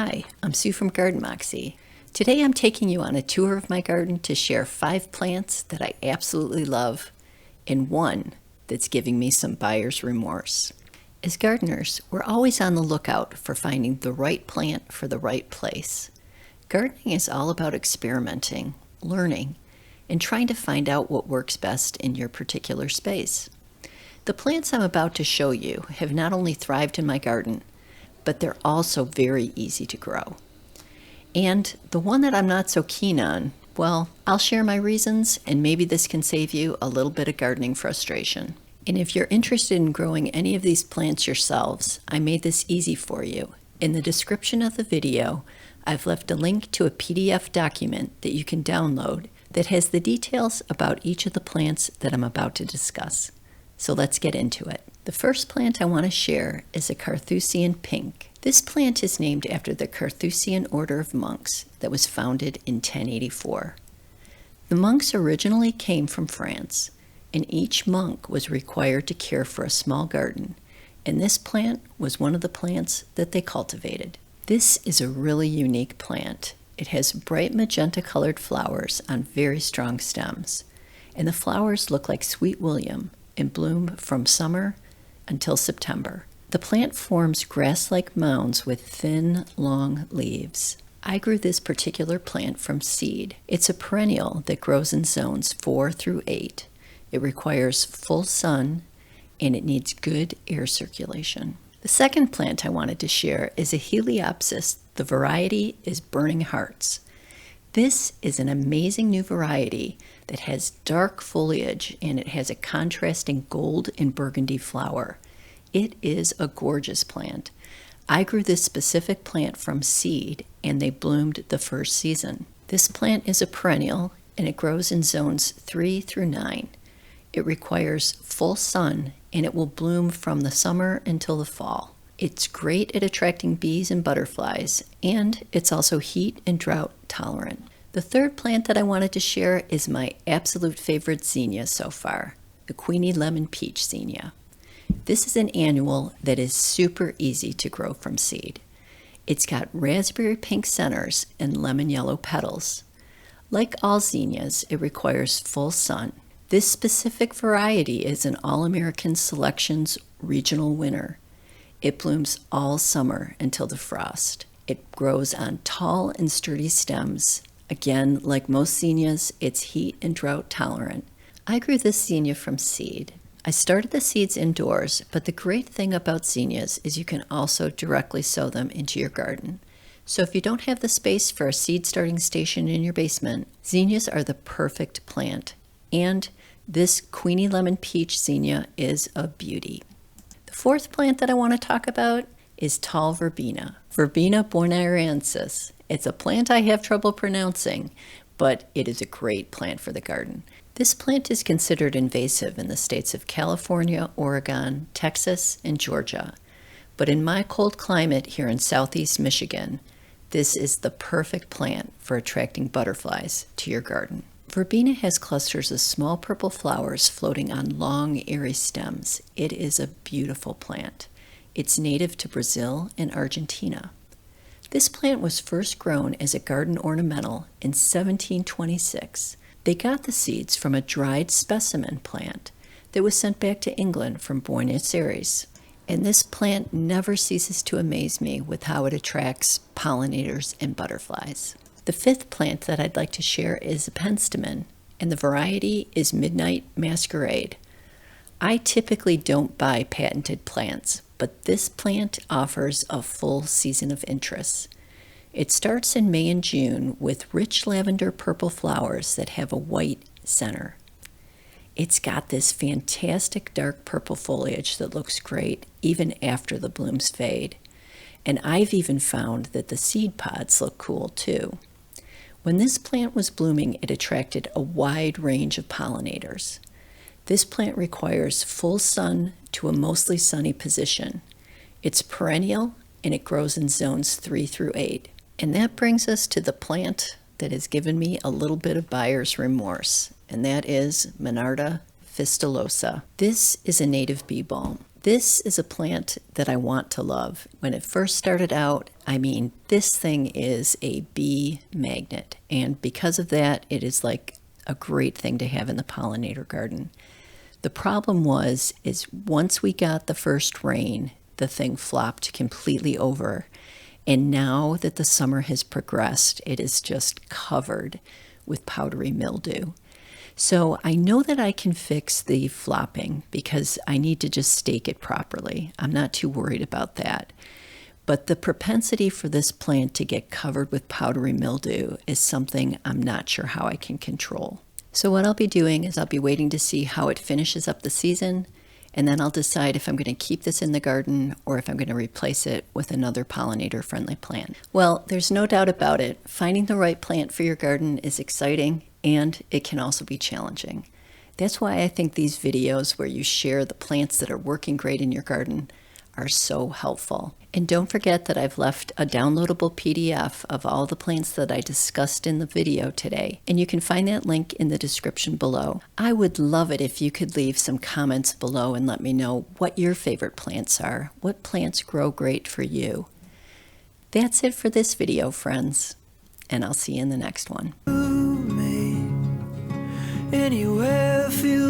Hi, I'm Sue from Garden Moxie. Today I'm taking you on a tour of my garden to share 5 plants that I absolutely love and one that's giving me some buyer's remorse. As gardeners, we're always on the lookout for finding the right plant for the right place. Gardening is all about experimenting, learning, and trying to find out what works best in your particular space. The plants I'm about to show you have not only thrived in my garden, but they're also very easy to grow. And the one that I'm not so keen on, well, I'll share my reasons, and maybe this can save you a little bit of gardening frustration. And if you're interested in growing any of these plants yourselves, I made this easy for you. In the description of the video, I've left a link to a PDF document that you can download that has the details about each of the plants that I'm about to discuss. So let's get into it. The first plant I want to share is a Carthusian pink. This plant is named after the Carthusian order of monks that was founded in 1084. The monks originally came from France, and each monk was required to care for a small garden, and this plant was one of the plants that they cultivated. This is a really unique plant. It has bright magenta colored flowers on very strong stems, and the flowers look like Sweet William and bloom from summer until September. The plant forms grass-like mounds with thin, long leaves. I grew this particular plant from seed. It's a perennial that grows in zones 4 through 8. It requires full sun, and it needs good air circulation. The second plant I wanted to share is a Heliopsis. The variety is Burning Hearts. This is an amazing new variety that has dark foliage, and it has a contrasting gold and burgundy flower. It is a gorgeous plant. I grew this specific plant from seed, and they bloomed the first season. This plant is a perennial, and it grows in zones 3 through 9. It requires full sun, and it will bloom from the summer until the fall. It's great at attracting bees and butterflies, and it's also heat and drought tolerant. The third plant that I wanted to share is my absolute favorite zinnia so far, the Queenie Lemon Peach Zinnia. This is an annual that is super easy to grow from seed. It's got raspberry pink centers and lemon yellow petals. Like all zinnias, it requires full sun. This specific variety is an All-American Selections regional winner. It blooms all summer until the frost. It grows on tall and sturdy stems. Again, like most zinnias, it's heat and drought tolerant. I grew this zinnia from seed. I started the seeds indoors, but the great thing about zinnias is you can also directly sow them into your garden. So if you don't have the space for a seed starting station in your basement, zinnias are the perfect plant. And this Queenie Lemon Peach Zinnia is a beauty. The fourth plant that I want to talk about is tall verbena, Verbena bonairensis. It's a plant I have trouble pronouncing, but it is a great plant for the garden. This plant is considered invasive in the states of California, Oregon, Texas, and Georgia. But in my cold climate here in southeast Michigan, this is the perfect plant for attracting butterflies to your garden. Verbena has clusters of small purple flowers floating on long, airy stems. It is a beautiful plant. It's native to Brazil and Argentina. This plant was first grown as a garden ornamental in 1726. They got the seeds from a dried specimen plant that was sent back to England from Buenos Aires. And this plant never ceases to amaze me with how it attracts pollinators and butterflies. The fifth plant that I'd like to share is a penstemon, and the variety is Midnight Masquerade. I typically don't buy patented plants, but this plant offers a full season of interest. It starts in May and June with rich lavender purple flowers that have a white center. It's got this fantastic dark purple foliage that looks great even after the blooms fade. And I've even found that the seed pods look cool too. When this plant was blooming, it attracted a wide range of pollinators. This plant requires full sun to a mostly sunny position. It's perennial, and it grows in zones 3 through 8. And that brings us to the plant that has given me a little bit of buyer's remorse, and that is Monarda fistulosa. This is a native bee balm. This is a plant that I want to love. When it first started out, this thing is a bee magnet. And because of that, it is like a great thing to have in the pollinator garden. The problem is once we got the first rain, the thing flopped completely over. And now that the summer has progressed, it is just covered with powdery mildew. So I know that I can fix the flopping because I need to just stake it properly. I'm not too worried about that. But the propensity for this plant to get covered with powdery mildew is something I'm not sure how I can control. So what I'll be doing is I'll be waiting to see how it finishes up the season, and then I'll decide if I'm going to keep this in the garden or if I'm going to replace it with another pollinator-friendly plant. Well, there's no doubt about it. Finding the right plant for your garden is exciting, and it can also be challenging. That's why I think these videos where you share the plants that are working great in your garden are so helpful. And don't forget that I've left a downloadable PDF of all the plants that I discussed in the video today, and you can find that link in the description below. I would love it if you could leave some comments below and let me know what your favorite plants are, what plants grow great for you. That's it for this video, friends, and I'll see you in the next one. Anywhere feels